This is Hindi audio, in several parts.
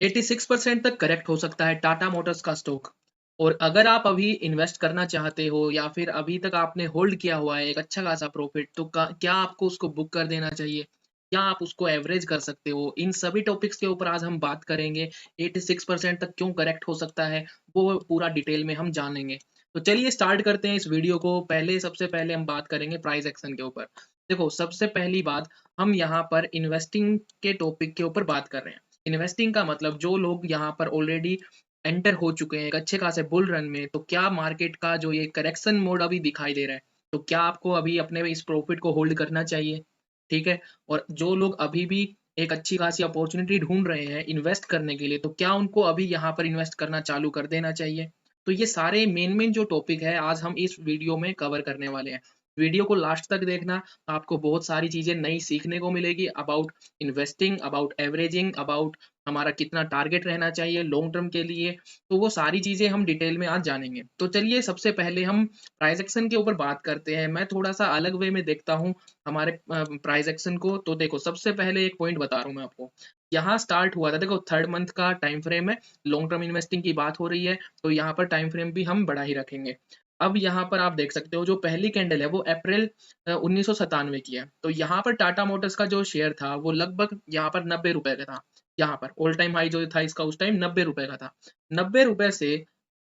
86% तक करेक्ट हो सकता है टाटा मोटर्स का स्टॉक। और अगर आप अभी इन्वेस्ट करना चाहते हो या फिर अभी तक आपने होल्ड किया हुआ है एक अच्छा खासा प्रॉफिट, तो क्या आपको उसको बुक कर देना चाहिए? क्या आप उसको एवरेज कर सकते हो? इन सभी टॉपिक्स के ऊपर आज हम बात करेंगे। 86% तक क्यों करेक्ट हो सकता है, वो पूरा डिटेल में हम जानेंगे। तो चलिए स्टार्ट करते हैं इस वीडियो को। सबसे पहले हम बात करेंगे प्राइस एक्शन के ऊपर। देखो, सबसे पहली बात, हम यहाँ पर इन्वेस्टिंग के टॉपिक के ऊपर बात कर रहे हैं। इन्वेस्टिंग का मतलब जो लोग यहाँ पर ऑलरेडी एंटर हो चुके हैं एक अच्छे खासे बुल रन में, तो क्या मार्केट का जो ये करेक्शन मोड अभी दिखाई दे रहा है, तो क्या आपको अभी अपने इस प्रॉफिट को होल्ड करना चाहिए? ठीक है। और जो लोग अभी भी एक अच्छी खासी अपॉर्चुनिटी ढूंढ रहे हैं इन्वेस्ट करने के लिए, तो क्या उनको अभी यहाँ पर इन्वेस्ट करना चालू कर देना चाहिए? तो ये सारे मेन मेन जो टॉपिक है आज हम इस वीडियो में कवर करने वाले हैं। वीडियो को लास्ट तक देखना, आपको बहुत सारी चीजें नई सीखने को मिलेगी about investing, about averaging, about हमारा कितना टारगेट रहना चाहिए लॉन्ग टर्म के लिए। तो वो सारी चीजें हम डिटेल में आज जानेंगे। तो चलिए सबसे पहले हम प्राइस एक्शन के ऊपर बात करते हैं। मैं थोड़ा सा अलग वे में देखता हूँ हमारे प्राइस एक्शन को। तो देखो, सबसे पहले एक पॉइंट बता रहा हूँ मैं आपको। यहाँ स्टार्ट हुआ था, देखो थर्ड मंथ का टाइम फ्रेम है, लॉन्ग टर्म इन्वेस्टिंग की बात हो रही है, तो यहाँ पर टाइम फ्रेम भी हम बड़ा ही रखेंगे। अब यहाँ पर आप देख सकते हो जो पहली कैंडल है वो अप्रैल 1997 की है। तो यहाँ पर टाटा मोटर्स का जो शेयर था वो लगभग यहाँ पर 90 रुपए का था। यहाँ पर ऑल टाइम हाई जो था इसका उस टाइम 90 रुपए का था। 90 रुपए से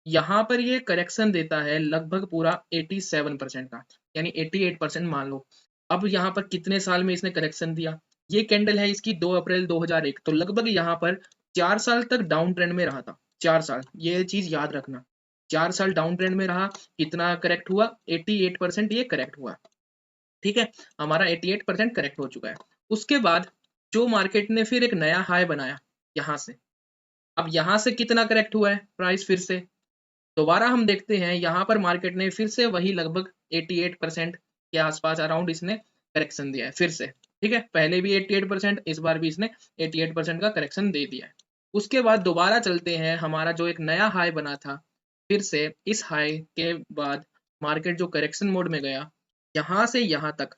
यहाँ पर ये करेक्शन देता है लगभग पूरा 87% का, यानी 88% मान लो। अब यहाँ पर कितने साल में इसने करेक्शन दिया? ये कैंडल है इसकी 2 अप्रैल 2001, तो लगभग यहाँ पर 4 साल तक डाउन ट्रेंड में रहा था। 4 साल, ये चीज याद रखना। 4 साल डाउन ट्रेंड में रहा। कितना करेक्ट हुआ? 88% ये करेक्ट हुआ। ठीक है, हमारा 88% करेक्ट हो चुका है। उसके बाद जो मार्केट ने फिर एक नया हाई बनाया यहाँ से। अब यहाँ से कितना करेक्ट हुआ है प्राइस? फिर से दोबारा हम देखते हैं, यहाँ पर मार्केट ने फिर से वही लगभग 88% के आसपास अराउंड इसने करेक्शन दिया है फिर से। ठीक है, पहले भी 88%, इस बार भी इसने 88% का करेक्शन दे दिया है। उसके बाद दोबारा चलते हैं, हमारा जो एक नया हाई बना था, फिर से इस हाई के बाद मार्केट जो करेक्शन मोड में गया, यहाँ से यहाँ तक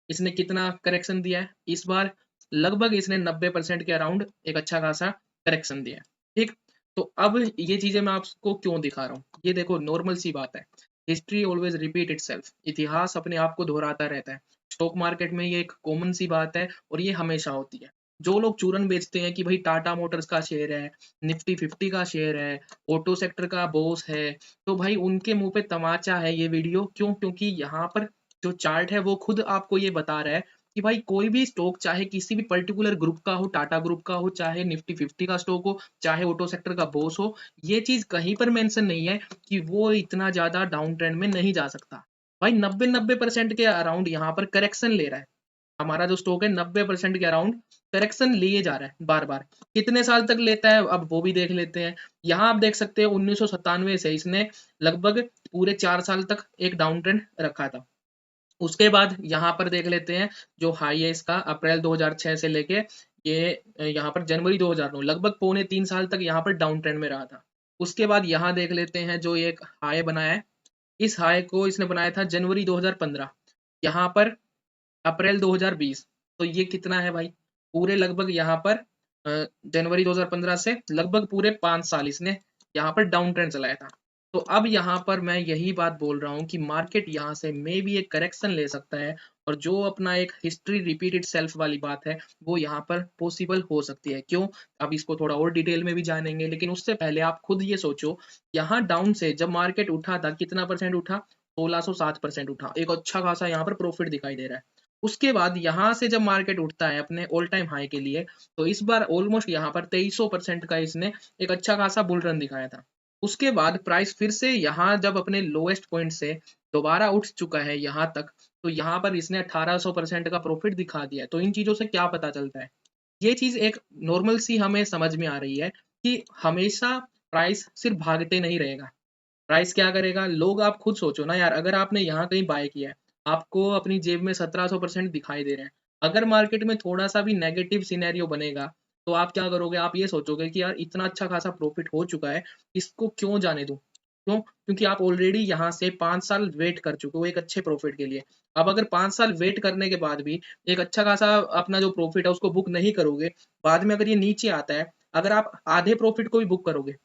इसने कितना करेक्शन दिया है? इस बार लगभग इसने 90% के अराउंड एक अच्छा खासा करेक्शन दिया है। ठीक, तो अब ये चीजें मैं आपको क्यों दिखा रहा हूँ, ये देखो नॉर्मल सी बात है। हिस्ट्री ऑलवेज रिपीट इटसेल्फ, इतिहास अपने आप को दोहराता रहता है। स्टॉक मार्केट में ये एक कॉमन सी बात है और ये हमेशा होती है। जो लोग चूरन बेचते हैं कि भाई टाटा मोटर्स का शेयर है, निफ्टी 50 का शेयर है, ऑटो सेक्टर का बॉस है, तो भाई उनके मुंह पे तमाचा है ये वीडियो। क्यों? क्योंकि यहाँ पर जो चार्ट है वो खुद आपको ये बता रहा है कि भाई कोई भी स्टॉक, चाहे किसी भी पर्टिकुलर ग्रुप का हो, टाटा ग्रुप का हो, चाहे निफ्टी 50 का स्टॉक हो, चाहे ऑटो सेक्टर का बॉस हो, ये चीज कहीं पर मेंशन नहीं है कि वो इतना ज्यादा डाउन ट्रेंड में नहीं जा सकता। भाई 90% के अराउंड यहाँ पर करेक्शन ले रहा है। हमारा जो स्टॉक है 90% के अराउंड करेक्शन लिए जा रहा है बार बार। कितने साल तक लेता है अब वो भी देख लेते हैं। यहाँ आप देख सकते हैं 1997 से इसने लगभग पूरे 4 साल तक एक डाउन ट्रेंड रखा था। उसके बाद यहाँ पर देख लेते हैं, जो हाई है इसका अप्रैल 2006 से लेके ये यहाँ पर जनवरी 2009, लगभग पौने 3 साल तक यहाँ पर डाउन ट्रेंड में रहा था। उसके बाद यहाँ देख लेते हैं जो ये एक हाई बनाया है, इस हाई को इसने बनाया था जनवरी 2015, यहाँ पर अप्रैल 2020। तो ये कितना है भाई? पूरे लगभग यहाँ पर जनवरी 2015 से लगभग पूरे 5 साल इसने यहाँ पर डाउन ट्रेंड चलाया था। तो अब यहाँ पर मैं यही बात बोल रहा हूँ कि मार्केट यहाँ से मे भी एक करेक्शन ले सकता है, और जो अपना एक हिस्ट्री रिपीटेड सेल्फ वाली बात है वो यहाँ पर पॉसिबल हो सकती है। क्यों? अब इसको थोड़ा और डिटेल में भी जानेंगे, लेकिन उससे पहले आप खुद ये सोचो, यहाँ डाउन से जब मार्केट उठा था कितना परसेंट उठा? 1607% उठा, एक अच्छा खासा यहाँ पर प्रॉफिट दिखाई दे रहा है। उसके बाद यहाँ से जब मार्केट उठता है अपने ऑल टाइम हाई के लिए, तो इस बार ऑलमोस्ट यहाँ पर 2300% का इसने एक अच्छा खासा बुल रन दिखाया था। उसके बाद प्राइस फिर से यहाँ जब अपने लोएस्ट पॉइंट से दोबारा उठ चुका है यहाँ तक, तो यहाँ पर इसने 1800% का प्रॉफिट दिखा दिया है। तो इन चीजों से क्या पता चलता है? ये चीज एक नॉर्मल सी हमें समझ में आ रही है कि हमेशा प्राइस सिर्फ भागते नहीं रहेगा। प्राइस क्या करेगा? लोग, आप खुद सोचो ना यार, अगर आपने यहाँ कहीं बाय किया है, आपको अपनी जेब में 1700% दिखाई दे रहे हैं। अगर मार्केट में थोड़ा सा भी नेगेटिव सिनेरियो बनेगा, तो आप क्या करोगे? आप ये सोचोगे कि यार इतना अच्छा खासा प्रॉफिट हो चुका है, इसको क्यों जाने दूं? क्यों? क्योंकि आप ऑलरेडी यहाँ से 5 साल वेट कर चुके हो एक अच्छे प्रॉफिट के लिए। अब अगर 5 साल वेट करने के बाद भी एक अच्छा खासा अपना जो प्रॉफिट है उसको बुक नहीं करोगे, बाद में अगर ये नीचे आता है, अगर आप आधे प्रॉफिट को भी बुक करोगे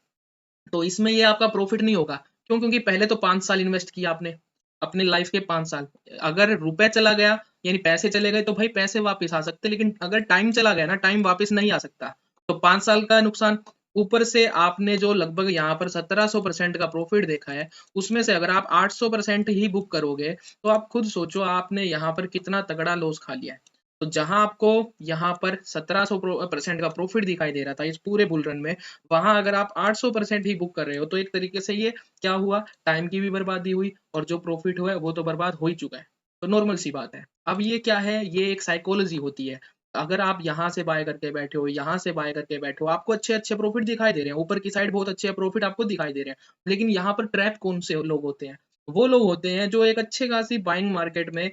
तो इसमें ये आपका प्रॉफिट नहीं होगा। क्यों? क्योंकि पहले तो 5 साल इन्वेस्ट किया आपने, अपने लाइफ के 5 साल। अगर रुपए चला गया यानी पैसे चले गए तो भाई पैसे वापस आ सकते हैं, लेकिन अगर टाइम चला गया ना, टाइम वापस नहीं आ सकता। तो 5 साल का नुकसान, ऊपर से आपने जो लगभग यहाँ पर 1700% का प्रॉफिट देखा है, उसमें से अगर आप 800% ही बुक करोगे, तो आप खुद सोचो आपने यहाँ पर कितना तगड़ा लॉस खा लिया है। तो जहां आपको यहाँ पर 1700% का प्रॉफिट दिखाई दे रहा था इस पूरे बुल रन में, वहां अगर आप 800% ही बुक कर रहे हो, तो एक तरीके से ये क्या हुआ, टाइम की भी बर्बादी हुई और जो प्रॉफिट हुआ है वो तो बर्बाद हो ही चुका है। तो नॉर्मल सी बात है। अब ये क्या है, ये एक साइकोलॉजी होती है। अगर आप यहाँ से बाय करके बैठे हो, यहाँ से बाय करके बैठे हो, आपको अच्छे अच्छे प्रॉफिट दिखाई दे रहे हैं, ऊपर की साइड बहुत अच्छे प्रॉफिट आपको दिखाई दे रहे हैं, लेकिन यहाँ पर ट्रैप कौन से लोग होते हैं? वो लोग होते हैं जो एक अच्छे खासी बाइंग मार्केट में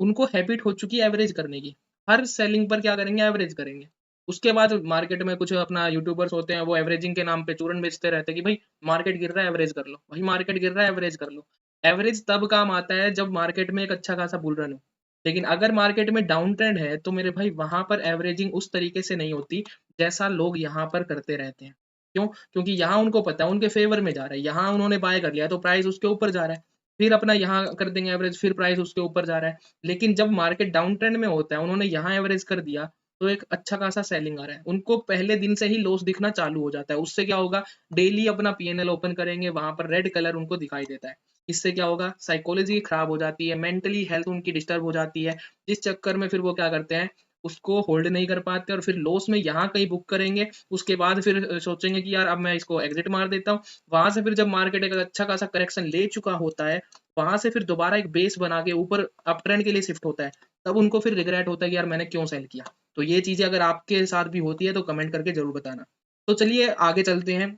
उनको हैबिट हो चुकी है एवरेज करने की। हर सेलिंग पर क्या करेंगे, एवरेज करेंगे। उसके बाद मार्केट में कुछ अपना यूट्यूबर्स होते हैं, वो एवरेजिंग के नाम पे चूरन बेचते रहते हैं कि भाई मार्केट गिर रहा है एवरेज कर लो, भाई मार्केट गिर रहा है एवरेज कर लो। एवरेज तब काम आता है जब मार्केट में एक अच्छा खासा बुल रन हो, लेकिन अगर मार्केट में डाउन ट्रेंड है तो मेरे भाई वहां पर एवरेजिंग उस तरीके से नहीं होती जैसा लोग यहाँ पर करते रहते हैं। क्यों? क्योंकि यहाँ उनको पता है उनके फेवर में जा रहा है, यहाँ उन्होंने बाय कर लिया तो प्राइस उसके ऊपर जा रहा है, फिर अपना यहाँ कर देंगे एवरेज, फिर प्राइस उसके ऊपर जा रहा है। लेकिन जब मार्केट डाउन ट्रेंड में होता है, उन्होंने यहाँ एवरेज कर दिया, तो एक अच्छा खासा सेलिंग आ रहा है, उनको पहले दिन से ही लॉस दिखना चालू हो जाता है। उससे क्या होगा, डेली अपना पीएनएल ओपन करेंगे, वहां पर रेड कलर उनको दिखाई देता है। इससे क्या होगा, साइकोलॉजी खराब हो जाती है, मेंटली हेल्थ उनकी डिस्टर्ब हो जाती है, जिस चक्कर में फिर वो क्या करते हैं, उसको होल्ड नहीं कर पाते और फिर लॉस में यहाँ कहीं बुक करेंगे। उसके बाद फिर सोचेंगे कि यार अब मैं इसको एग्जिट मार देता हूँ। वहां से फिर जब मार्केट एक अच्छा खासा करेक्शन ले चुका होता है, वहां से फिर दोबारा एक बेस बना के ऊपर अप ट्रेंड के लिए शिफ्ट होता है, तब उनको फिर रिग्रेट होता है कि यार मैंने क्यों सेल किया। तो ये चीजें अगर आपके साथ भी होती है तो कमेंट करके जरूर बताना। तो चलिए आगे चलते हैं।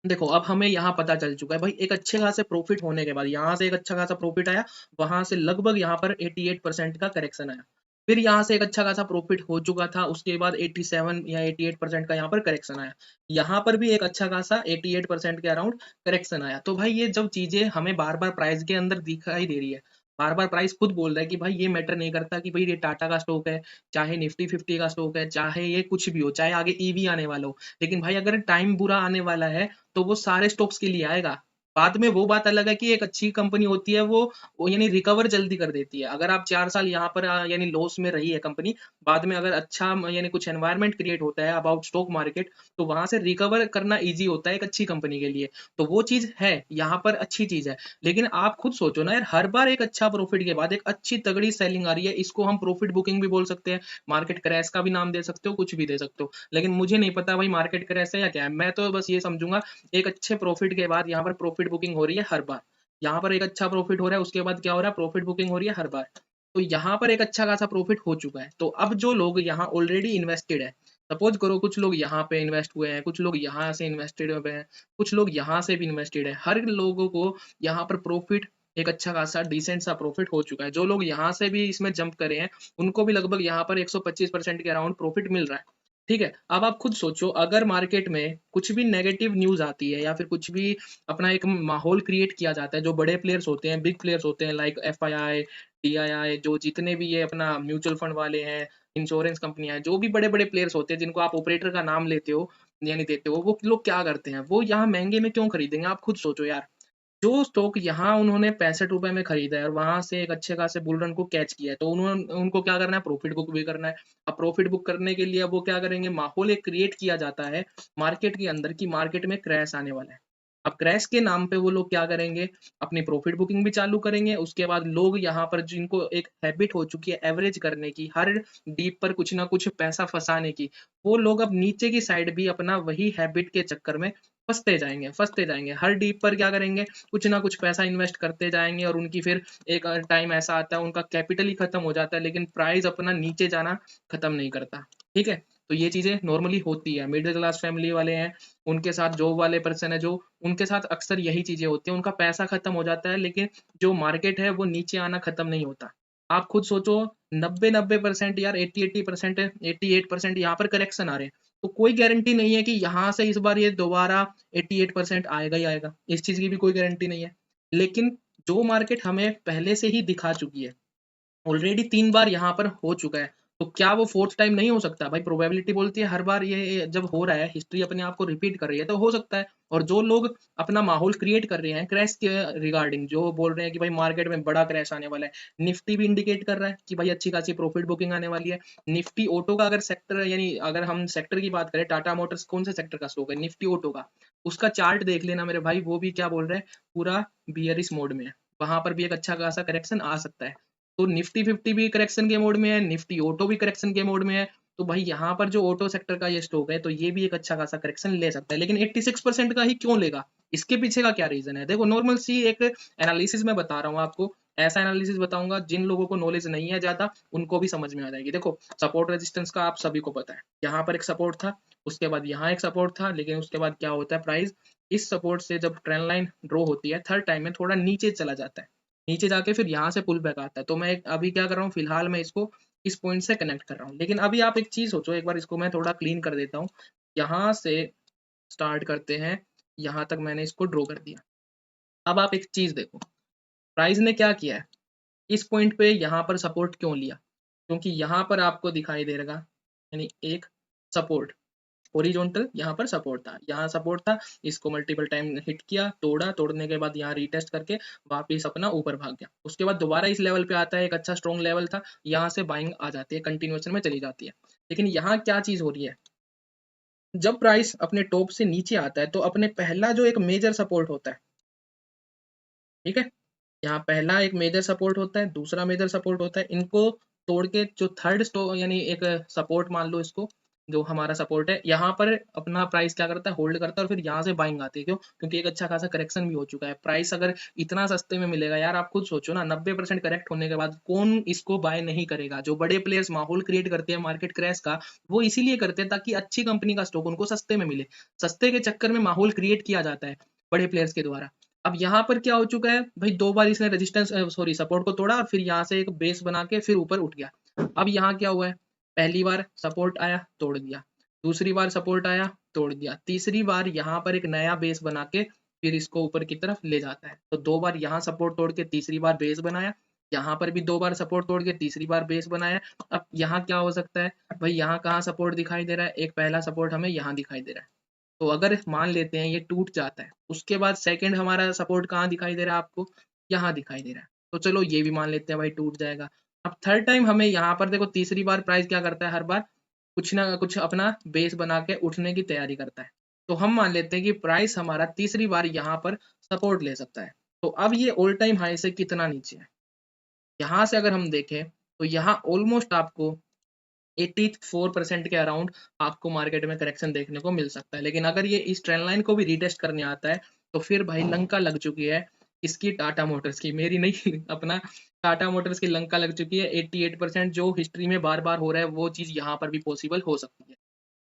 देखो अब हमें यहाँ पता चल चुका है भाई, एक अच्छे खासे प्रॉफिट होने के बाद यहाँ से एक अच्छा खासा प्रॉफिट आया, वहां से लगभग यहाँ पर 88% का करेक्शन आया। फिर यहाँ से एक अच्छा खासा प्रॉफिट हो चुका था, उसके बाद 87 या 88% का यहाँ पर करेक्शन आया। यहाँ पर भी एक अच्छा खासा 88% के अराउंड करेक्शन आया। तो भाई ये जब चीजें हमें बार बार प्राइस के अंदर दिखाई दे रही है, बार बार प्राइस खुद बोल रहा है कि भाई ये मैटर नहीं करता कि भाई ये टाटा का स्टॉक है, चाहे निफ्टी 50 का स्टॉक है, चाहे ये कुछ भी हो, चाहे आगे ईवी आने वाला हो, लेकिन भाई अगर टाइम बुरा आने वाला है तो वो सारे स्टॉक्स के लिए आएगा। बाद में वो बात अलग है कि एक अच्छी कंपनी होती है, वो यानी रिकवर जल्दी कर देती है। अगर आप 4 साल यहाँ पर यानी लॉस में रही है कंपनी, बाद में अगर अच्छा यानी कुछ एनवायरनमेंट क्रिएट होता है अबाउट स्टॉक मार्केट, तो वहां से रिकवर करना ईजी होता है एक अच्छी कंपनी के लिए। तो वो चीज है, यहाँ पर अच्छी चीज है। लेकिन आप खुद सोचो ना यार, हर बार एक अच्छा प्रॉफिट के बाद एक अच्छी तगड़ी सेलिंग आ रही है, इसको हम प्रॉफिट बुकिंग भी बोल सकते हैं, मार्केट क्रैश का भी नाम दे सकते हो, कुछ भी दे सकते हो। लेकिन मुझे नहीं पता भाई मार्केट क्रैश है या क्या है, मैं तो बस ये समझूंगा एक अच्छे प्रॉफिट के बाद यहाँ पर प्रॉफिट बुकिंग हो रही है हर बार। यहाँ पर एक अच्छा प्रॉफिट हो रहा है, उसके बाद क्या हो रहा है, प्रॉफिट बुकिंग हो रही है हर बार। तो यहाँ पर एक अच्छा खासा प्रॉफिट हो चुका है। तो अब जो लोग यहाँ ऑलरेडी इन्वेस्टेड है, सपोज करो कुछ लोग यहाँ पे इन्वेस्ट हुए हैं, कुछ लोग यहाँ से इन्वेस्टेड हुए हैं, कुछ लोग यहाँ से भी इन्वेस्टेड है, हर लोगों को यहाँ पर प्रॉफिट एक अच्छा खासा डिसेंट सा प्रॉफिट हो चुका है। जो लोग यहाँ से भी इसमें जंप करे हैं, उनको भी लगभग यहाँ पर 125% के अराउंड प्रॉफिट मिल रहा है। ठीक है, अब आप खुद सोचो अगर मार्केट में कुछ भी नेगेटिव न्यूज आती है या फिर कुछ भी अपना एक माहौल क्रिएट किया जाता है, जो बड़े प्लेयर्स होते हैं, बिग प्लेयर्स होते हैं, लाइक एफआईआई, डीआईआई, जो जितने भी ये अपना म्यूचुअल फंड वाले हैं, इंश्योरेंस कंपनियां हैं, जो भी बड़े बड़े प्लेयर्स होते हैं जिनको आप ऑपरेटर का नाम लेते हो यानी देते हो, वो लोग क्या करते हैं, वो यहाँ महंगे में क्यों खरीदेंगे? आप खुद सोचो यार। जो स्टॉक यहाँ उन्होंने 65 रुपए में खरीदा है और वहां से एक अच्छे खासे बुल रन को कैच किया है, तो उन्होंने उनको क्या करना है, प्रॉफिट बुक भी करना है। अब प्रॉफिट बुक करने के लिए अब वो क्या करेंगे, माहौल एक क्रिएट किया जाता है मार्केट के अंदर की मार्केट में क्रैश आने वाला है। अब क्रैश के नाम पे वो लोग क्या करेंगे, अपनी प्रॉफिट बुकिंग भी चालू करेंगे। उसके बाद लोग यहाँ पर जिनको एक हैबिट हो चुकी है एवरेज करने की, हर डीप पर कुछ ना कुछ पैसा फंसाने की, वो लोग अब नीचे की साइड भी अपना वही हैबिट के चक्कर में फंसते जाएंगे, फंसते जाएंगे। हर डीप पर क्या करेंगे, कुछ ना कुछ पैसा इन्वेस्ट करते जाएंगे और उनकी फिर एक टाइम ऐसा आता है उनका कैपिटल ही खत्म हो जाता है, लेकिन प्राइस अपना नीचे जाना खत्म नहीं करता। ठीक है, तो ये चीजें नॉर्मली होती है, मिडिल क्लास फैमिली वाले हैं, उनके साथ जॉब वाले पर्सन है जो, उनके साथ अक्सर यही चीजें होती है, उनका पैसा खत्म हो जाता है, लेकिन जो मार्केट है वो नीचे आना खत्म नहीं होता। आप खुद सोचो, 90-90% यार, 80-80%, 88% यहाँ पर करेक्शन आ रहे हैं, तो कोई गारंटी नहीं है कि यहाँ से इस बार ये दोबारा 88% आएगा ही आएगा, इस चीज की भी कोई गारंटी नहीं है। लेकिन जो मार्केट हमें पहले से ही दिखा चुकी है, ऑलरेडी 3 बार यहाँ पर हो चुका है, तो क्या वो फोर्थ टाइम नहीं हो सकता? भाई प्रोबेबिलिटी बोलती है हर बार ये जब हो रहा है, हिस्ट्री अपने आप को रिपीट कर रही है, तो हो सकता है। और जो लोग अपना माहौल क्रिएट कर रहे हैं क्रैश के रिगार्डिंग, जो बोल रहे हैं कि भाई मार्केट में बड़ा क्रैश आने वाला है, निफ्टी भी इंडिकेट कर रहा है कि भाई अच्छी खासी प्रॉफिट बुकिंग आने वाली है। निफ्टी ऑटो का अगर सेक्टर, यानी अगर हम सेक्टर की बात करें, टाटा मोटर्स कौन से सेक्टर का स्टॉक है? निफ्टी ऑटो का। उसका चार्ट देख लेना मेरे भाई, वो भी क्या बोल रहा है, पूरा बियरिश मोड में है। वहां पर भी एक अच्छा खासा करेक्शन आ सकता है। तो निफ्टी 50 भी करेक्शन के मोड में है, निफ्टी ऑटो भी करेक्शन के मोड में है। तो भाई यहाँ पर जो ऑटो सेक्टर का ये स्टॉक है, तो ये भी एक अच्छा खासा करेक्शन ले सकता है। लेकिन 86% का ही क्यों लेगा? इसके पीछे का क्या रीजन है? देखो, नॉर्मल सी एक एनालिसिस में बता रहा हूँ आपको। ऐसा एनालिसिस बताऊंगा जिन लोगों को नॉलेज नहीं है ज्यादा, उनको भी समझ में आ जाएगी। देखो, सपोर्ट रेजिस्टेंस का आप सभी को पता है। यहाँ पर एक सपोर्ट था, उसके बाद यहाँ एक सपोर्ट था, लेकिन उसके बाद क्या होता है, प्राइस इस सपोर्ट से जब ट्रेंड लाइन ड्रॉ होती है थर्ड टाइम में थोड़ा नीचे चला जाता है। नीचे जाके फिर यहाँ से पुल बैक आता है। तो मैं अभी क्या कर रहा हूँ, फिलहाल मैं इसको इस पॉइंट से कनेक्ट कर रहा हूँ। लेकिन अभी आप एक चीज सोचो, एक बार इसको मैं थोड़ा क्लीन कर देता हूँ। यहाँ से स्टार्ट करते हैं, यहाँ तक मैंने इसको ड्रॉ कर दिया। अब आप एक चीज देखो, प्राइस ने क्या किया है, इस पॉइंट पे यहाँ पर सपोर्ट क्यों लिया? क्योंकि यहाँ पर आपको दिखाई दे रहा, यानी एक सपोर्ट, हॉरिजॉन्टल यहाँ पर सपोर्ट था, यहाँ सपोर्ट था, इसको मल्टीपल टाइम हिट किया, तोड़ा, तोड़ने के बाद यहाँ रीटेस्ट करके वापिस अपना ऊपर भाग गया। उसके बाद दोबारा इस लेवल पे आता है, एक अच्छा स्ट्रॉन्ग लेवल था, यहाँ से बाइंग आ जाती है, कंटिन्यूएशन में चली जाती है। लेकिन यहाँ क्या चीज हो रही है, जब प्राइस अपने टॉप से नीचे आता है तो अपने पहला जो एक मेजर सपोर्ट होता है, ठीक है, यहाँ पहला एक मेजर सपोर्ट होता है, दूसरा मेजर सपोर्ट होता है, इनको तोड़ के जो थर्ड स्टो यानी एक सपोर्ट मान लो इसको, जो हमारा सपोर्ट है, यहाँ पर अपना प्राइस क्या करता है, होल्ड करता है और फिर यहाँ से बाइंग आती है। क्यों? क्योंकि एक अच्छा खासा करेक्शन भी हो चुका है। प्राइस अगर इतना सस्ते में मिलेगा, यार आप खुद सोचो ना, 90% करेक्ट होने के बाद कौन इसको बाय नहीं करेगा? जो बड़े प्लेयर्स माहौल क्रिएट करते हैं मार्केट क्रैश का, वो इसीलिए करते हैं ताकि अच्छी कंपनी का स्टॉक उनको सस्ते में मिले। सस्ते के चक्कर में माहौल क्रिएट किया जाता है बड़े प्लेयर्स के द्वारा। अब यहाँ पर क्या हो चुका है भाई, दो बार इसने रेजिस्टेंस सॉरी सपोर्ट को तोड़ा और फिर यहाँ से एक बेस बना के फिर ऊपर उठ गया। अब यहाँ क्या हुआ है, पहली बार सपोर्ट आया, तोड़ दिया, दूसरी बार सपोर्ट आया, तोड़ दिया, तीसरी बार यहाँ पर एक नया बेस बना के फिर इसको ऊपर की तरफ ले जाता है। तो दो बार यहाँ सपोर्ट तोड़ के तीसरी बार बेस बनाया, यहाँ पर भी दो बार सपोर्ट तोड़ के तीसरी बार बेस बनाया। अब यहाँ क्या हो सकता है भाई, यहाँ कहाँ सपोर्ट दिखाई दे रहा है, एक पहला सपोर्ट हमें यहाँ दिखाई दे रहा है। तो अगर मान लेते हैं ये टूट जाता है, उसके बाद सेकंड हमारा सपोर्ट कहाँ दिखाई दे रहा है आपको, यहाँ दिखाई दे रहा है। तो चलो ये भी मान लेते हैं भाई टूट जाएगा। अब थर्ड टाइम हमें यहाँ पर देखो, तीसरी बार प्राइस क्या करता है, हर बार कुछ ना कुछ अपना बेस बना के उठने की तैयारी करता है। तो हम मान लेते हैं कि प्राइस हमारा तीसरी बार यहाँ पर सपोर्ट ले सकता है। तो अब ये ऑल टाइम हाई से कितना नीचे है, यहाँ से अगर हम देखें तो यहाँ ऑलमोस्ट आपको 84% के अराउंड आपको मार्केट में करेक्शन देखने को मिल सकता है। लेकिन अगर ये इस ट्रेंड लाइन को भी रीटेस्ट करने आता है, तो फिर भाई लंका लग चुकी है इसकी, टाटा मोटर्स की, मेरी नहीं अपना टाटा मोटर्स की लंका लग चुकी है। 88% जो हिस्ट्री में बार बार हो रहा है, वो चीज यहाँ पर भी पॉसिबल हो सकती है।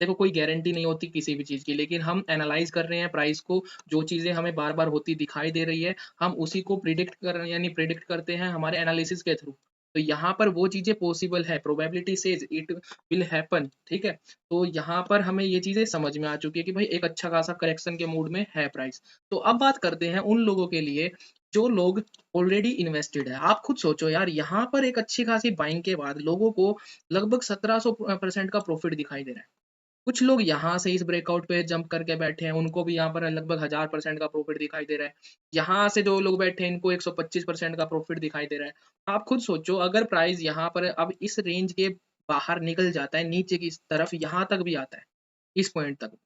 देखो, कोई गारंटी नहीं होती किसी भी चीज की, लेकिन हम एनालाइज कर रहे हैं प्राइस को, जो चीजें हमें बार बार होती दिखाई दे रही है, हम उसी को प्रिडिक्ट कर यानी प्रिडिक्ट करते हैं हमारे एनालिसिस के थ्रू। तो यहाँ पर वो चीजें पॉसिबल है, probability says it will happen, ठीक है। तो यहाँ पर हमें ये चीजें समझ में आ चुकी है कि भाई एक अच्छा खासा करेक्शन के मूड में है प्राइस। तो अब बात करते हैं उन लोगों के लिए जो लोग ऑलरेडी इन्वेस्टेड है। आप खुद सोचो यार, यहाँ पर एक अच्छी खासी बाइंग के बाद लोगों को लगभग 1700% का प्रॉफिट दिखाई दे रहा है। कुछ लोग यहाँ से इस ब्रेकआउट पे जंप करके बैठे हैं, उनको भी यहाँ पर लगभग 1000% का प्रॉफिट दिखाई दे रहा है। यहाँ से जो लोग बैठे हैं, इनको 125% का प्रॉफिट दिखाई दे रहा है। आप खुद सोचो, अगर प्राइस यहाँ पर अब इस रेंज के बाहर निकल जाता है, नीचे की तरफ यहाँ तक भी आता है, इस पॉइंट तक,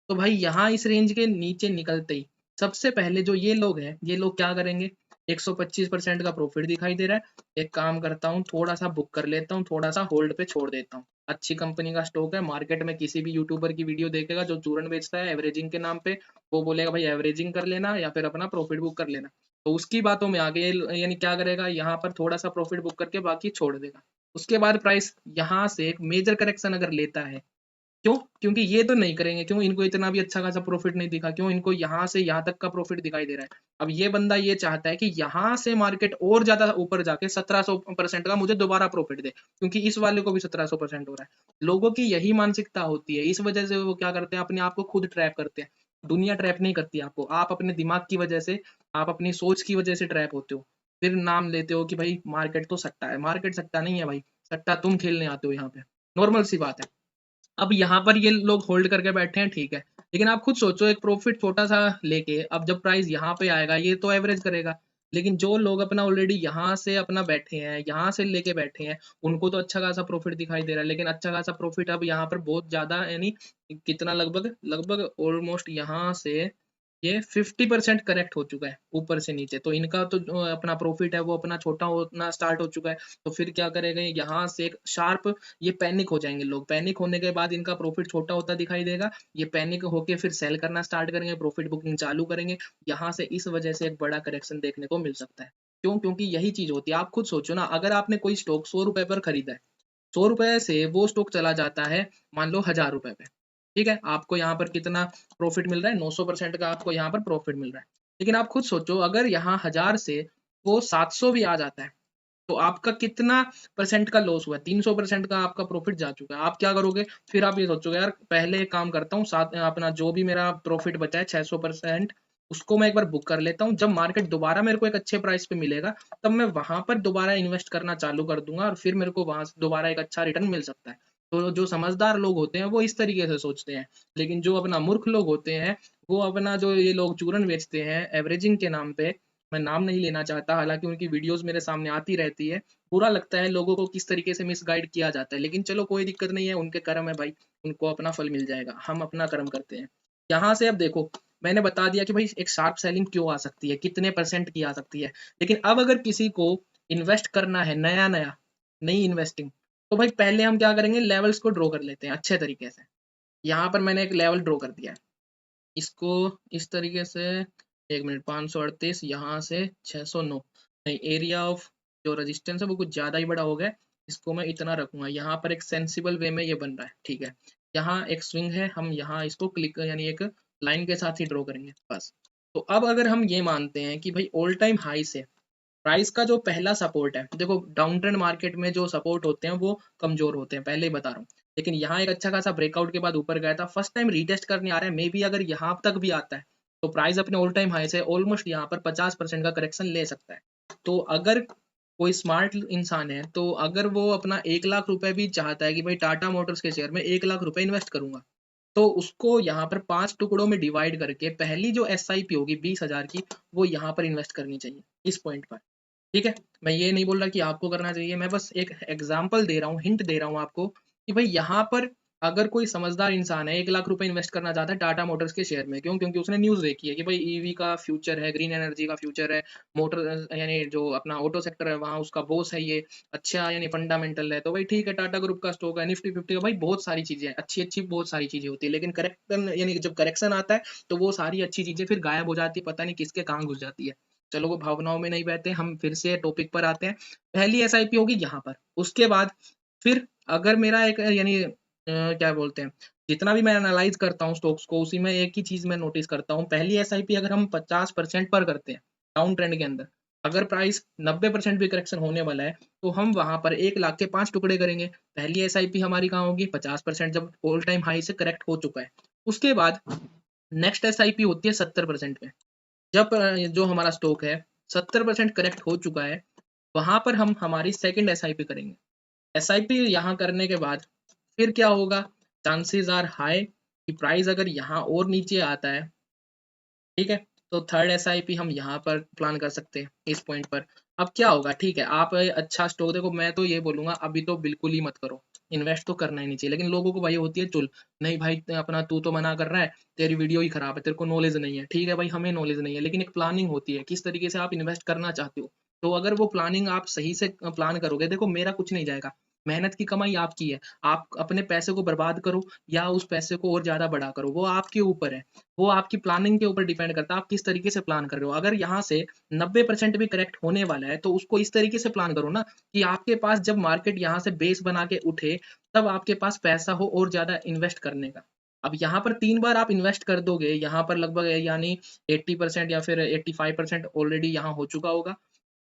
तो भाई यहाँ इस रेंज के नीचे निकलते ही सबसे पहले जो ये लोग हैं, ये लोग क्या करेंगे, 125% का प्रॉफिट दिखाई दे रहा है, एक काम करता हूँ थोड़ा सा बुक कर लेता हूँ, थोड़ा सा होल्ड पे छोड़ देता हूँ। अच्छी कंपनी का स्टॉक है, मार्केट में किसी भी यूट्यूबर की वीडियो देखेगा जो चूरन बेचता है एवरेजिंग के नाम पे, वो बोलेगा भाई एवरेजिंग कर लेना या फिर अपना प्रॉफिट बुक कर लेना। तो उसकी बातों में आगे यानी क्या करेगा, यहाँ पर थोड़ा सा प्रॉफिट बुक करके बाकी छोड़ देगा। उसके बाद प्राइस यहाँ से एक मेजर करेक्शन अगर लेता है, क्यों? क्योंकि ये तो नहीं करेंगे, क्यों? इनको इतना भी अच्छा खासा प्रॉफिट नहीं दिखा, क्यों? इनको यहाँ से यहाँ तक का प्रॉफिट दिखाई दे रहा है। अब ये बंदा ये चाहता है कि यहाँ से मार्केट और ज्यादा ऊपर जाके 1700% का मुझे दोबारा प्रॉफिट दे, क्योंकि इस वाले को भी 1700% हो रहा है। लोगों की यही मानसिकता होती है, इस वजह से वो क्या करते हैं, अपने आप को खुद ट्रैप करते हैं। दुनिया ट्रैप नहीं करती आपको, आप अपने दिमाग की वजह से, आप अपनी सोच की वजह से ट्रैप होते हो। फिर नाम लेते हो कि भाई मार्केट तो सट्टा है, मार्केट सट्टा नहीं है भाई। सट्टा तुम खेलने आते हो यहाँ पे, नॉर्मल सी बात है। अब यहाँ पर ये लोग होल्ड करके बैठे हैं, ठीक है, लेकिन आप खुद सोचो एक प्रॉफिट छोटा सा लेके अब जब प्राइस यहाँ पे आएगा ये तो एवरेज करेगा, लेकिन जो लोग अपना ऑलरेडी यहाँ से अपना बैठे हैं, यहाँ से लेके बैठे हैं, उनको तो अच्छा खासा प्रॉफिट दिखाई दे रहा है, लेकिन अच्छा खासा प्रॉफिट अब यहाँ पर बहुत ज्यादा, यानी कितना, लगभग लगभग ऑलमोस्ट यहाँ से ये 50% करेक्ट हो चुका है ऊपर से नीचे, तो इनका तो जो अपना प्रॉफिट है वो अपना छोटा होना स्टार्ट हो चुका है। तो फिर क्या करेंगे, यहाँ से एक शार्प ये पैनिक हो जाएंगे लोग, पैनिक होने के बाद इनका प्रॉफिट छोटा होता दिखाई देगा, ये पैनिक होके फिर सेल करना स्टार्ट करेंगे, प्रॉफिट बुकिंग चालू करेंगे, यहाँ से इस वजह से एक बड़ा करेक्शन देखने को मिल सकता है। क्यों? क्योंकि यही चीज होती है, आप खुद सोचो ना, अगर आपने कोई स्टॉक 100 रुपए पर खरीदा है, 100 रुपए से वो स्टॉक चला जाता है मान लो 1000 रुपए पे, ठीक है, आपको यहाँ पर कितना प्रॉफिट मिल रहा है, 900% का आपको यहाँ पर प्रॉफिट मिल रहा है। लेकिन आप खुद सोचो अगर यहाँ 1000 से वो 700 भी आ जाता है, तो आपका कितना परसेंट का लॉस हुआ है, 300% का आपका प्रॉफिट जा चुका है। आप क्या करोगे, फिर आप ये सोचोगे यार पहले एक काम करता हूँ, साथ अपना जो भी मेरा प्रॉफिट बचा है 600%, उसको मैं एक बार बुक कर लेता हूँ, जब मार्केट दोबारा मेरे को एक अच्छे प्राइस पे मिलेगा तब मैं वहां पर दोबारा इन्वेस्ट करना चालू कर दूंगा और फिर मेरे को वहां से दोबारा एक अच्छा रिटर्न मिल सकता है। तो जो समझदार लोग होते हैं वो इस तरीके से सोचते हैं, लेकिन जो अपना मूर्ख लोग होते हैं, वो अपना जो ये लोग चूरन बेचते हैं एवरेजिंग के नाम पे, मैं नाम नहीं लेना चाहता, हालांकि उनकी वीडियोस मेरे सामने आती रहती है, बुरा लगता है लोगों को किस तरीके से मिसगाइड किया जाता है, लेकिन चलो कोई दिक्कत नहीं है, उनके कर्म है भाई, उनको अपना फल मिल जाएगा, हम अपना कर्म करते हैं। यहाँ से अब देखो, मैंने बता दिया कि भाई एक शार्प सेलिंग क्यों आ सकती है, कितने परसेंट की आ सकती है, लेकिन अब अगर किसी को इन्वेस्ट करना है नया नया, नई इन्वेस्टिंग, तो भाई पहले हम क्या करेंगे, लेवल्स को ड्रॉ कर लेते हैं अच्छे तरीके से। यहाँ पर मैंने एक लेवल ड्रॉ कर दिया है, इसको इस तरीके से, 1 मिनट, 538 यहाँ से 609, नहीं, एरिया ऑफ जो रेजिस्टेंस है वो कुछ ज्यादा ही बड़ा हो गया, इसको मैं इतना रखूंगा, यहाँ पर एक सेंसिबल वे में ये बन रहा है, ठीक है, यहाँ एक स्विंग है, हम यहाँ इसको क्लिक यानी एक लाइन के साथ ही ड्रॉ करेंगे बस। तो अब अगर हम ये मानते हैं कि भाई ऑल टाइम हाई से प्राइस का जो पहला सपोर्ट है, देखो डाउन ट्रेंड मार्केट में जो सपोर्ट होते हैं वो कमजोर होते हैं, पहले ही बता रहा हूँ, लेकिन यहाँ एक अच्छा खासा ब्रेकआउट के बाद ऊपर गया था, फर्स्ट टाइम रीटेस्ट करने आ रहा है, मे बी अगर यहाँ तक भी आता है तो प्राइस अपने ऑल टाइम हाई से ऑलमोस्ट यहाँ पर 50% का करेक्शन ले सकता है। तो अगर कोई स्मार्ट इंसान है, तो अगर वो अपना 1 लाख रुपए भी चाहता है कि भाई टाटा मोटर्स के शेयर में 1 लाख रुपए इन्वेस्ट करूंगा, तो उसको यहाँ पर 5 टुकड़ों में डिवाइड करके पहली जो SIP होगी 20,000 की, वो यहाँ पर इन्वेस्ट करनी चाहिए इस पॉइंट पर, ठीक है। मैं ये नहीं बोल रहा कि आपको करना चाहिए, मैं बस एक एग्जांपल दे रहा हूँ, हिंट दे रहा हूँ आपको कि भाई यहाँ पर अगर कोई समझदार इंसान है 1 लाख रुपए इन्वेस्ट करना चाहता है टाटा मोटर्स के शेयर में, क्यों? क्योंकि उसने न्यूज देखी है कि भाई EV का फ्यूचर है, ग्रीन एनर्जी का फ्यूचर है, मोटर यानी जो अपना ऑटो सेक्टर है वहाँ उसका बॉस है ये, अच्छा यानी फंडामेंटल है, तो भाई ठीक है, टाटा ग्रुप का स्टॉक है, निफ्टी 50 का, भाई बहुत सारी चीजें हैं, अच्छी अच्छी बहुत सारी चीजें होती है, लेकिन करेक्शन यानी जब करेक्शन आता है तो वो सारी अच्छी चीजें फिर गायब हो जाती है, पता नहीं किसके कहाँ घुस जाती है। चलो वो भावनाओं में नहीं बहते, हम फिर से टॉपिक पर आते हैं। पहली SIP होगी यहाँ पर, उसके बाद फिर अगर मेरा एक यानी क्या बोलते हैं, जितना भी मैं एनालाइज करता हूँ स्टॉक्स को, उसी में एक ही चीज मैं नोटिस करता हूँ, पहली SIP अगर हम 50% पर करते हैं डाउन ट्रेंड के अंदर, अगर प्राइस 90% भी करेक्शन होने वाला है, तो हम वहां पर 1 लाख के 5 टुकड़े करेंगे। पहली SIP हमारी कहाँ होगी, 50% जब ऑल टाइम हाई से करेक्ट हो चुका है। उसके बाद नेक्स्ट SIP होती है 70% पे, जब जो हमारा स्टॉक है 70% करेक्ट हो चुका है, वहां पर हम हमारी सेकंड SIP करेंगे। SIP यहाँ करने के बाद फिर क्या होगा, चांसेस आर हाई कि प्राइस अगर यहाँ और नीचे आता है, ठीक है, तो थर्ड SIP हम यहाँ पर प्लान कर सकते हैं इस पॉइंट पर। अब क्या होगा, ठीक है, आप अच्छा स्टॉक देखो, मैं तो ये बोलूंगा अभी तो बिल्कुल ही मत करो, इन्वेस्ट तो करना ही नहीं चाहिए, लेकिन लोगों को भाई होती है चुल, नहीं भाई अपना तू तो मना कर रहा है, तेरी वीडियो ही खराब है, तेरे को नॉलेज नहीं है, ठीक है भाई, हमें नॉलेज नहीं है, लेकिन एक प्लानिंग होती है किस तरीके से आप इन्वेस्ट करना चाहते हो, तो अगर वो प्लानिंग आप सही से प्लान करोगे, देखो मेरा कुछ नहीं जाएगा, मेहनत की कमाई आपकी है, आप अपने पैसे को बर्बाद करो या उस पैसे को और ज्यादा बड़ा करो, वो आपके ऊपर है, वो आपकी प्लानिंग के ऊपर डिपेंड करता है आप किस तरीके से प्लान कर रहे हो। अगर यहाँ से 90% भी करेक्ट होने वाला है तो उसको इस तरीके से प्लान करो ना कि आपके पास जब मार्केट यहाँ से बेस बना के उठे तब आपके पास पैसा हो और ज्यादा इन्वेस्ट करने का। अब यहाँ पर 3 बार आप इन्वेस्ट कर दोगे, यहाँ पर लगभग यानी 80% या फिर 85% ऑलरेडी यहाँ हो चुका होगा,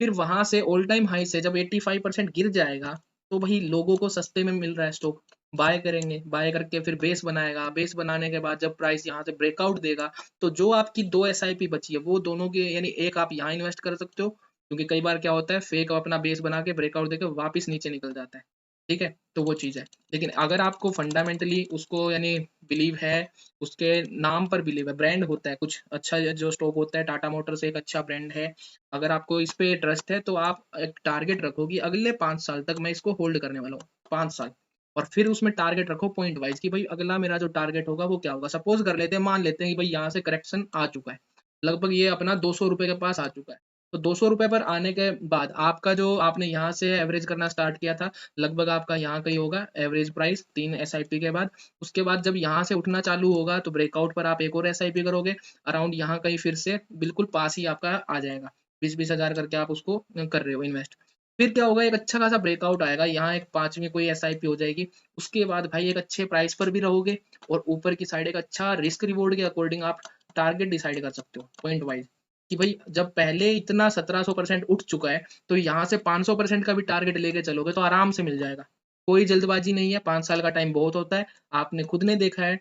फिर वहां से ऑल टाइम हाई से जब 85% गिर जाएगा, तो भाई लोगों को सस्ते में मिल रहा है स्टॉक, बाय करेंगे, बाय करके फिर बेस बनाएगा, बेस बनाने के बाद जब प्राइस यहाँ से ब्रेकआउट देगा, तो जो आपकी 2 SIP बची है वो दोनों की यानी एक आप यहाँ इन्वेस्ट कर सकते हो, क्योंकि कई बार क्या होता है फेक अपना बेस बना के ब्रेकआउट देके वापस नीचे निकल जाता है, ठीक है? तो वो चीज़ है। लेकिन अगर आपको फंडामेंटली उसको यानी बिलीव है, उसके नाम पर बिलीव है, ब्रांड होता है कुछ अच्छा जो स्टॉक होता है, टाटा मोटर्स एक अच्छा ब्रांड है। अगर आपको इस पे ट्रस्ट है तो आप एक टारगेट रखो कि अगले 5 साल तक मैं इसको होल्ड करने वाला हूँ, 5 साल। और फिर उसमें टारगेट रखो पॉइंट वाइज़ कि भाई अगला मेरा जो टारगेट होगा वो क्या होगा? सपोज़ कर लेते हैं, मान लेते हैं कि भाई यहाँ से करेक्शन आ चुका है। लगभग ये अपना ₹200 के पास आ चुका है। तो ₹200 पर आने के बाद आपका जो आपने यहाँ से एवरेज करना स्टार्ट किया था, लगभग आपका यहाँ कहीं होगा एवरेज प्राइस 3 एसआईपी के बाद। उसके बाद जब यहाँ से उठना चालू होगा तो ब्रेकआउट पर आप एक और एसआईपी करोगे, अराउंड यहाँ कहीं फिर से बिल्कुल पास ही आपका आ जाएगा। 20-20 हज़ार करके आप उसको कर रहे हो इन्वेस्ट। फिर क्या होगा, एक अच्छा खासा ब्रेकआउट आएगा, यहाँ एक 5वीं कोई एसआईपी हो जाएगी। उसके बाद भाई एक अच्छे प्राइस पर भी रहोगे और ऊपर की साइड एक अच्छा रिस्क रिवॉर्ड के अकॉर्डिंग आप टारगेट डिसाइड कर सकते हो पॉइंट वाइज़। कि भाई जब पहले इतना 1700% उठ चुका है, तो यहाँ से 500% का भी टारगेट लेके चलोगे तो आराम से मिल जाएगा। कोई जल्दबाजी नहीं है, 5 साल का टाइम बहुत होता है। आपने खुद ने देखा है,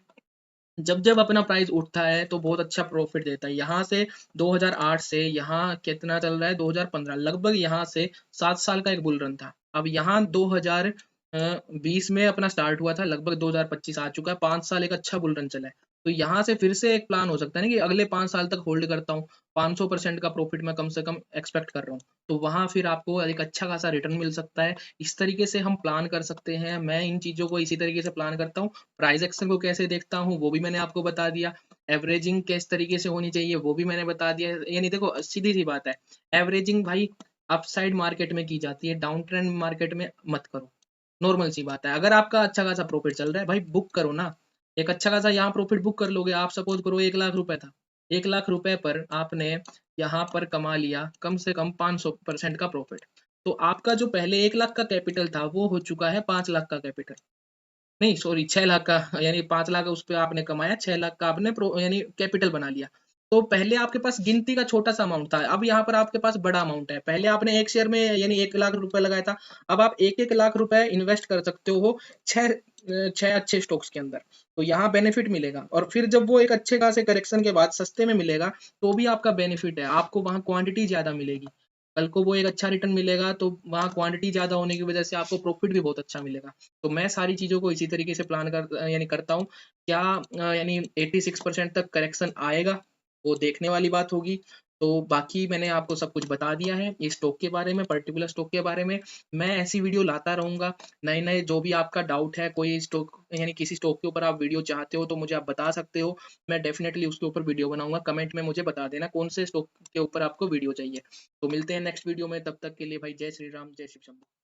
जब-जब अपना प्राइस उठता है तो बहुत अच्छा प्रॉफिट देता है। यहाँ से 2008 से यहाँ कितना चल रहा है, 2015 लगभग यहाँ से 7 साल का एक बुल रन था। अब यहाँ 2020 में अपना स्टार्ट हुआ था, लगभग 2025 आ चुका है, 5 साल एक अच्छा बुल रन चला है। तो यहाँ से फिर से एक प्लान हो सकता है ना कि अगले 5 साल तक होल्ड करता हूँ, 500% का प्रॉफिट मैं कम से कम एक्सपेक्ट कर रहा हूँ। तो वहाँ फिर आपको एक अच्छा खासा रिटर्न मिल सकता है। इस तरीके से हम प्लान कर सकते हैं। मैं इन चीज़ों को इसी तरीके से प्लान करता हूँ। प्राइस एक्शन को कैसे देखता हूँ वो भी मैंने आपको बता दिया। एवरेजिंग किस तरीके से होनी चाहिए वो भी मैंने बता दिया। यानी देखो सीधी-सी बात है, एवरेजिंग भाई अपसाइड मार्केट में की जाती है, डाउन ट्रेंड मार्केट में मत करो। नॉर्मल सी बात है। अगर आपका अच्छा खासा प्रॉफिट चल रहा है भाई बुक करो ना। एक अच्छा खासा यहाँ प्रॉफिट बुक कर लोगे। आप सपोज़ करो 1 लाख रुपए था। 1 लाख रुपए पर आपने यहाँ पर कमा लिया कम से कम 500% का प्रॉफिट। तो आपका जो पहले 1 लाख का कैपिटल था वो हो चुका है 5 लाख का कैपिटल। नहीं सॉरी 6 लाख का, यानी 5 लाख उस पे आपने कमाया, 6 लाख का आपने प्रो यानी कैपिटल बना लिया। तो पहले आपके पास गिनती का छोटा-सा अमाउंट था, अब यहाँ पर आपके पास बड़ा अमाउंट है। पहले आपने एक शेयर में यानी 1 लाख रुपए लगाया था, अब आप 1-1 लाख रुपए इन्वेस्ट कर सकते हो 6 अच्छे स्टॉक्स के अंदर। तो यहाँ बेनिफिट मिलेगा और फिर जब वो एक अच्छे खासे करेक्शन के बाद सस्ते में मिलेगा, तो भी आपका बेनिफिट है, आपको वहाँ क्वांटिटी ज़्यादा मिलेगी। कल को वो एक अच्छा रिटर्न मिलेगा तो वहाँ क्वांटिटी ज़्यादा होने की वजह से आपको प्रॉफिट भी बहुत अच्छा मिलेगा। तो मैं सारी चीज़ों को इसी तरीके से प्लान यानी करता हूँ। क्या यानी 86% तक करेक्शन आएगा, वो देखने वाली बात होगी। तो बाकी मैंने आपको सब कुछ बता दिया है, इस स्टॉक के बारे में, पर्टिकुलर स्टॉक के बारे में। मैं ऐसी वीडियो लाता रहूँगा, नए-नए जो भी आपका डाउट है, कोई स्टॉक यानी किसी स्टॉक के ऊपर आप वीडियो चाहते हो, तो मुझे आप बता सकते हो। मैं डेफ़िनेटली उसके ऊपर वीडियो बनाऊँगा, कमेंट में मुझे बता देना कौन से स्टॉक के ऊपर आपको वीडियो चाहिए। तो मिलते हैं नेक्स्ट वीडियो में, तब तक के लिए भाई जय श्री राम, जय शिव शंभू।